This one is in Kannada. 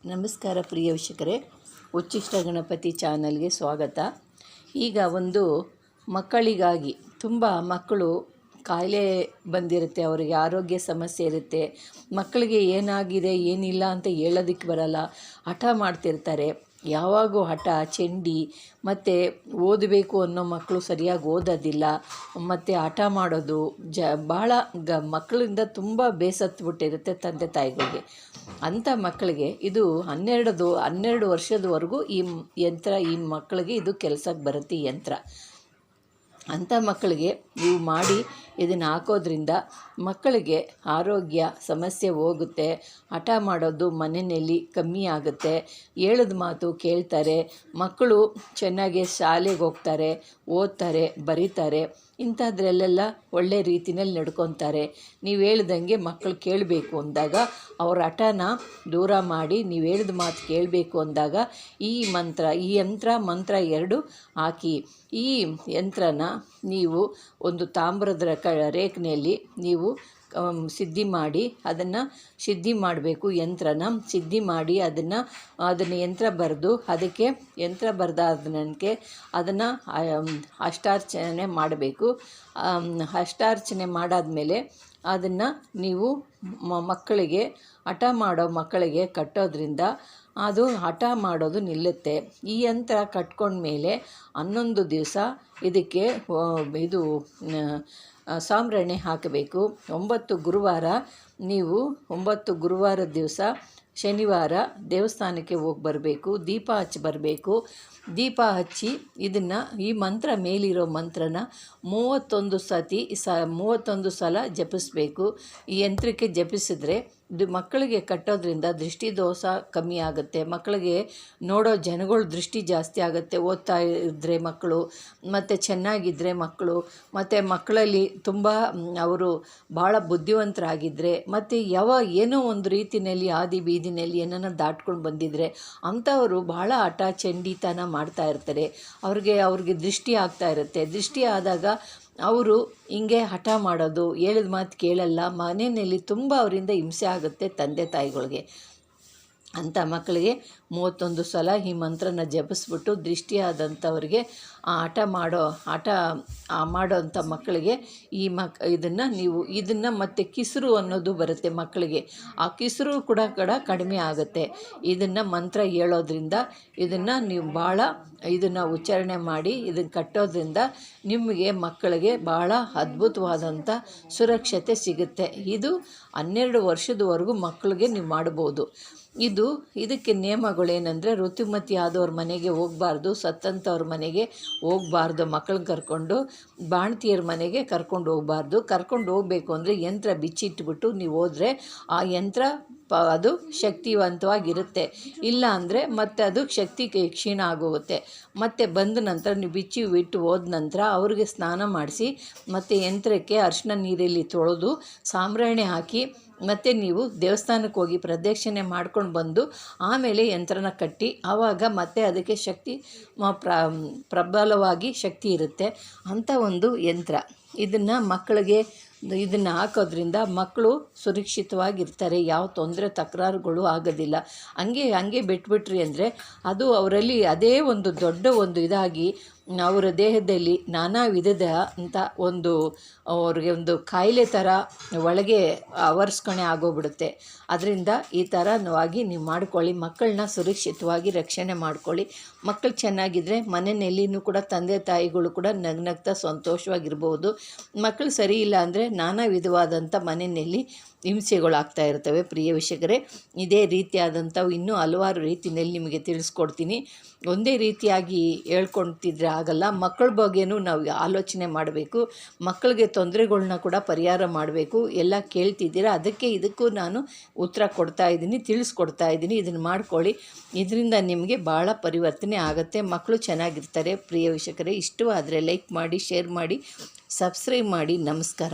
ನಮಸ್ಕಾರ ಪ್ರಿಯ ವೀಕ್ಷಕರೇ, ಉಚ್ಚಿಷ್ಟ ಗಣಪತಿ ಚಾನಲ್ಗೆ ಸ್ವಾಗತ. ಈಗ ಒಂದು ಮಕ್ಕಳಿಗಾಗಿ ತುಂಬ ಮಕ್ಕಳು ಕಾಯಿಲೆ ಬಂದಿರುತ್ತೆ, ಅವರಿಗೆ ಆರೋಗ್ಯ ಸಮಸ್ಯೆ ಇರುತ್ತೆ. ಮಕ್ಕಳಿಗೆ ಏನಾಗಿದೆ ಏನಿಲ್ಲ ಅಂತ ಹೇಳೋದಕ್ಕೆ ಬರಲ್ಲ, ಹಠ ಮಾಡ್ತಿರ್ತಾರೆ. ಯಾವಾಗೂ ಹಠ ಚಂಡಿ, ಮತ್ತು ಓದಬೇಕು ಅನ್ನೋ ಮಕ್ಕಳು ಸರಿಯಾಗಿ ಓದೋದಿಲ್ಲ, ಮತ್ತು ಹಠ ಮಾಡೋದು ಭಾಳ ಮಕ್ಕಳಿಂದ ತುಂಬ ಬೇಸತ್ತುಬಿಟ್ಟಿರುತ್ತೆ ತಂದೆ ತಾಯಿಗಳಿಗೆ. ಅಂಥ ಮಕ್ಕಳಿಗೆ ಇದು 12 ವರ್ಷದವರೆಗೂ ಈ ಮಕ್ಕಳಿಗೆ ಇದು ಕೆಲಸಕ್ಕೆ ಬರುತ್ತೆ ಈ ಯಂತ್ರ. ಅಂಥ ಮಕ್ಕಳಿಗೆ ನೀವು ಮಾಡಿ ಇದನ್ನು ಹಾಕೋದ್ರಿಂದ ಮಕ್ಕಳಿಗೆ ಆರೋಗ್ಯ ಸಮಸ್ಯೆ ಹೋಗುತ್ತೆ, ಹಠ ಮಾಡೋದು ಮನೆಯಲ್ಲಿ ಕಮ್ಮಿ ಆಗುತ್ತೆ, ಹೇಳಿದ ಮಾತು ಕೇಳ್ತಾರೆ, ಮಕ್ಕಳು ಚೆನ್ನಾಗಿ ಶಾಲೆಗೆ ಹೋಗ್ತಾರೆ, ಓದ್ತಾರೆ, ಬರೀತಾರೆ. ಇಂಥದ್ರಲ್ಲೆಲ್ಲ ಒಳ್ಳೆ ರೀತಿಯಲ್ಲಿ ನಡ್ಕೊತಾರೆ. ನೀವು ಹೇಳ್ದಂಗೆ ಮಕ್ಕಳು ಕೇಳಬೇಕು ಅಂದಾಗ ಅವ್ರ ಹಠನ ದೂರ ಮಾಡಿ ನೀವು ಹೇಳಿದ ಮಾತು ಕೇಳಬೇಕು ಅಂದಾಗ ಈ ಮಂತ್ರ 2 ಹಾಕಿ ಈ ಯಂತ್ರನ ನೀವು ಒಂದು ತಾಮ್ರದ ರೇಖೆಯಲ್ಲಿ ನೀವು ಸಿದ್ಧಿ ಮಾಡಿ ಅದನ್ನು ಸಿದ್ಧಿ ಮಾಡಬೇಕು. ಯಂತ್ರನ ಸಿದ್ಧಿ ಮಾಡಿ ಅದನ್ನು ಯಂತ್ರ ಬರೆದು ಅದಕ್ಕೆ ಯಂತ್ರ ಬರೆದಾದ ನನಗೆ ಅದನ್ನು ಅಷ್ಟಾರ್ಚನೆ ಮಾಡಬೇಕು. ಅಷ್ಟಾರ್ಚನೆ ಮಾಡಾದಮೇಲೆ ಅದನ್ನು ನೀವು ಮಕ್ಕಳಿಗೆ ಹಠ ಮಾಡೋ ಮಕ್ಕಳಿಗೆ ಕಟ್ಟೋದ್ರಿಂದ ಅದು ಹಠ ಮಾಡೋದು ನಿಲ್ಲುತ್ತೆ. ಈ ಯಂತ್ರ ಕಟ್ಕೊಂಡ್ಮೇಲೆ 11 ದಿವಸ ಇದಕ್ಕೆ ಇದು ಸಾಂಬ್ರಾಣಿ ಹಾಕಬೇಕು. 9 ಗುರುವಾರ ನೀವು 9 ಗುರುವಾರದ ದಿವಸ ಶನಿವಾರ ದೇವಸ್ಥಾನಕ್ಕೆ ಹೋಗಿ ಬರಬೇಕು, ದೀಪ ಹಚ್ಚಿ ಬರಬೇಕು. ದೀಪ ಹಚ್ಚಿ ಈ ಮಂತ್ರ ಮೇಲಿರೋ ಮಂತ್ರನ 31 ಸಲ ಜಪಿಸ್ಬೇಕು. ಈ ಯಂತ್ರಕ್ಕೆ ಜಪಿಸಿದ್ರೆ ಇದು ಮಕ್ಕಳಿಗೆ ಕಟ್ಟೋದ್ರಿಂದ ದೃಷ್ಟಿ ದೋಷ ಕಮ್ಮಿ ಆಗುತ್ತೆ. ಮಕ್ಕಳಿಗೆ ನೋಡೋ ಜನಗಳ ದೃಷ್ಟಿ ಜಾಸ್ತಿ ಆಗುತ್ತೆ ಓದ್ತಾ ಇದ್ದರೆ ಮಕ್ಕಳು, ಮತ್ತು ಚೆನ್ನಾಗಿದ್ದರೆ ಮಕ್ಕಳು, ಮತ್ತು ಮಕ್ಕಳಲ್ಲಿ ತುಂಬ ಅವರು ಭಾಳ ಬುದ್ಧಿವಂತರಾಗಿದ್ದರೆ, ಮತ್ತು ಏನೋ ಒಂದು ರೀತಿಯಲ್ಲಿ ಆದಿ ಬೀದಿನಲ್ಲಿ ಏನನ್ನ ದಾಟ್ಕೊಂಡು ಬಂದಿದ್ದರೆ ಅಂಥವರು ಭಾಳ ಹಠ ಚಂಡಿತನ ಮಾಡ್ತಾ ಇರ್ತಾರೆ. ಅವ್ರಿಗೆ ದೃಷ್ಟಿ ಆಗ್ತಾ ಇರುತ್ತೆ. ದೃಷ್ಟಿ ಆದಾಗ ಅವರು ಹಿಂಗೆ ಹಠ ಮಾಡೋದು, ಹೇಳಿದ ಮಾತು ಕೇಳಲ್ಲ, ಮನೆಯಲ್ಲಿ ತುಂಬ ಅವರಿಂದ ಹಿಂಸೆ ಆಗುತ್ತೆ ತಂದೆ ತಾಯಿಗಳಿಗೆ. ಅಂಥ ಮಕ್ಕಳಿಗೆ 31 ಸಲ ಈ ಮಂತ್ರನ ಜಪಿಸ್ಬಿಟ್ಟು ದೃಷ್ಟಿಯಾದಂಥವ್ರಿಗೆ ಹಠ ಮಾಡೋಂಥ ಮಕ್ಕಳಿಗೆ ಇದನ್ನು ಮತ್ತು ಕಿಸರು ಅನ್ನೋದು ಬರುತ್ತೆ ಮಕ್ಕಳಿಗೆ. ಆ ಕಿಸರು ಕೂಡ ಕಡಿಮೆ ಆಗುತ್ತೆ. ಇದನ್ನು ಮಂತ್ರ ಹೇಳೋದ್ರಿಂದ ನೀವು ಭಾಳ ಇದನ್ನು ಉಚ್ಚಾರಣೆ ಮಾಡಿ ಇದನ್ನು ಕಟ್ಟೋದ್ರಿಂದ ನಿಮಗೆ ಮಕ್ಕಳಿಗೆ ಭಾಳ ಅದ್ಭುತವಾದಂಥ ಸುರಕ್ಷತೆ ಸಿಗುತ್ತೆ. ಇದು 12 ವರ್ಷದವರೆಗೂ ಮಕ್ಕಳಿಗೆ ನೀವು ಮಾಡ್ಬೋದು. ಇದಕ್ಕೆ ನಿಯಮಗಳೇನೆಂದರೆ ಋತುಮತಿ ಆದವ್ರ ಮನೆಗೆ ಹೋಗಬಾರ್ದು, ಸತ್ತಂಥವ್ರ ಮನೆಗೆ ಹೋಗಬಾರ್ದು, ಮಕ್ಕಳನ್ನ ಕರ್ಕೊಂಡು ಬಾಣತಿಯರ ಮನೆಗೆ ಕರ್ಕೊಂಡು ಹೋಗಬಾರ್ದು. ಕರ್ಕೊಂಡು ಹೋಗಬೇಕು ಅಂದರೆ ಯಂತ್ರ ಬಿಚ್ಚಿಟ್ಬಿಟ್ಟು ನೀವು ಹೋದರೆ ಆ ಯಂತ್ರ ಅದು ಶಕ್ತಿವಂತವಾಗಿರುತ್ತೆ. ಇಲ್ಲ ಅಂದರೆ ಮತ್ತೆ ಅದು ಶಕ್ತಿ ಕ್ಷೀಣ ಆಗೋಗುತ್ತೆ. ಮತ್ತು ಬಂದ ನಂತರ ನೀವು ಬಿಟ್ಟು ಹೋದ ನಂತರ ಅವ್ರಿಗೆ ಸ್ನಾನ ಮಾಡಿಸಿ ಮತ್ತು ಯಂತ್ರಕ್ಕೆ ಅರಿಶಿನ ನೀರಲ್ಲಿ ತೊಳೆದು ಸಾಂಬ್ರಾಣಿ ಹಾಕಿ ಮತ್ತು ನೀವು ದೇವಸ್ಥಾನಕ್ಕೆ ಹೋಗಿ ಪ್ರದಕ್ಷಿಣೆ ಮಾಡ್ಕೊಂಡು ಬಂದು ಆಮೇಲೆ ಯಂತ್ರನ ಕಟ್ಟಿ ಆವಾಗ ಮತ್ತೆ ಅದಕ್ಕೆ ಶಕ್ತಿ ಪ್ರಬಲವಾಗಿ ಶಕ್ತಿ ಇರುತ್ತೆ. ಅಂಥ ಒಂದು ಯಂತ್ರ ಮಕ್ಕಳಿಗೆ ಹಾಕೋದ್ರಿಂದ ಮಕ್ಕಳು ಸುರಕ್ಷಿತವಾಗಿರ್ತಾರೆ, ಯಾವ ತೊಂದರೆ ತಕರಾರುಗಳು ಆಗೋದಿಲ್ಲ. ಹಂಗೆ ಬಿಟ್ಬಿಟ್ರಿ ಅಂದರೆ ಅದು ಅವರಲ್ಲಿ ಅದೇ ಒಂದು ದೊಡ್ಡ ಒಂದು ಇದಾಗಿ ಅವರ ದೇಹದಲ್ಲಿ ನಾನಾ ವಿಧದ ಅಂತ ಅವ್ರಿಗೆ ಒಂದು ಕಾಯಿಲೆ ಥರ ಒಳಗೆ ಆವರಿಸ್ಕೊಣೆ ಆಗೋಗ್ಬಿಡುತ್ತೆ. ಅದರಿಂದ ಈ ಥರವಾಗಿ ನೀವು ಮಾಡ್ಕೊಳ್ಳಿ, ಮಕ್ಕಳನ್ನ ಸುರಕ್ಷಿತವಾಗಿ ರಕ್ಷಣೆ ಮಾಡ್ಕೊಳ್ಳಿ. ಮಕ್ಕಳು ಚೆನ್ನಾಗಿದ್ದರೆ ಮನೆಯಲ್ಲಿನೂ ಕೂಡ ತಂದೆ ತಾಯಿಗಳು ಕೂಡ ನಗ್ನಗ್ತಾ ಸಂತೋಷವಾಗಿರ್ಬೋದು. ಮಕ್ಕಳು ಸರಿ ಇಲ್ಲ ಅಂದರೆ ನಾನಾ ವಿಧವಾದಂಥ ಮನೆಯಲ್ಲಿ ಹಿಂಸೆಗಳಾಗ್ತಾ ಇರ್ತವೆ. ಪ್ರಿಯ ವೀಕ್ಷಕರೇ, ಇದೇ ರೀತಿಯಾದಂಥವು ಇನ್ನೂ ಹಲವಾರು ರೀತಿಯಲ್ಲಿ ನಿಮಗೆ ತಿಳಿಸ್ಕೊಡ್ತೀನಿ. ಒಂದೇ ರೀತಿಯಾಗಿ ಹೇಳ್ಕೊಳ್ತಿದ್ರೆ ಆಗಲ್ಲ. ಮಕ್ಕಳ ಬಗ್ಗೆನೂ ನಾವು ಆಲೋಚನೆ ಮಾಡಬೇಕು, ಮಕ್ಕಳಿಗೆ ತೊಂದರೆಗಳ್ನ ಕೂಡ ಪರಿಹಾರ ಮಾಡಬೇಕು. ಎಲ್ಲ ಕೇಳ್ತಿದ್ದೀರಾ, ಇದಕ್ಕೂ ನಾನು ಉತ್ತರ ಕೊಡ್ತಾ ಇದ್ದೀನಿ, ತಿಳಿಸ್ಕೊಡ್ತಾ ಇದ್ದೀನಿ. ಇದನ್ನು ಮಾಡ್ಕೊಳ್ಳಿ, ಇದರಿಂದ ನಿಮಗೆ ಭಾಳ ಪರಿವರ್ತನೆ ಆಗುತ್ತೆ, ಮಕ್ಕಳು ಚೆನ್ನಾಗಿರ್ತಾರೆ. ಪ್ರಿಯ ವೀಕ್ಷಕರೇ, ಇಷ್ಟವಾದರೆ ಲೈಕ್ ಮಾಡಿ, ಶೇರ್ ಮಾಡಿ, ಸಬ್ಸ್ಕ್ರೈಬ್ ಮಾಡಿ. ನಮಸ್ಕಾರ.